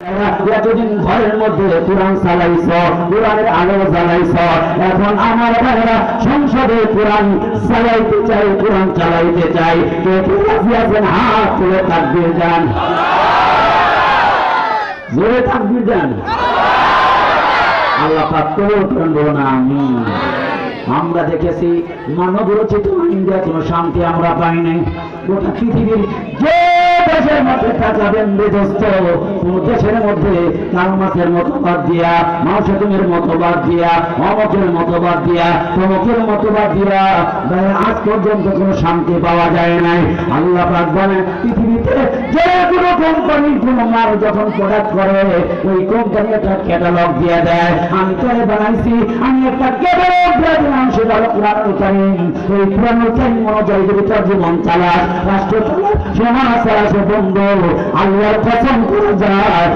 এতদিন ঘরের মধ্যে কোরআন চালাইছ, কোরআনের আলো জ্বালাইছ, এখন আমার ভাইরা সংসদে কোরআন চালাইতে চাই, কোরআন চালাইতে চাই। কে রাজি আছেন? হাত তুলে তাকবীর দেন, জোরে তাকবীর দেন। আল্লাহ পাক কবুল করেন, বলুন আমিন। আমরা দেখেছি মানব রচিত ইন্ডিয়া কোনো শান্তি আমরা পাই নাই। গোটা পৃথিবীর যে দেশের মধ্যে তাকাবেন বেদস্ত, কোন দেশের মধ্যে কালমাসের মতবাদ দিয়া, মাউসাতুমের মতবাদ দিয়া, অমকের মতবাদ দিয়া, তমকের মতবাদ দিয়া আজ পর্যন্ত কোনো শান্তি পাওয়া যায় নাই। আল্লাহ পাক বলেন পৃথিবীতে যে কোনো কোম্পানি কোনো মাল যখন প্রোডাক্ট করে ওই কোম্পানি একটা ক্যাটালগ দিয়ে দেয়, আমি তোরে বানাইছি, আমি একটা ক্যাটালগ দিয়ে দিলাম, সেটা হলো কোরআনুল কারীম। ওই কোরআনুল কারীম অনুযায়ী যদি তোর জীবন চালাস, রাষ্ট্র চালাস, সমাজ চালাস, বন্ধু আল্লাহর কসম করে যায়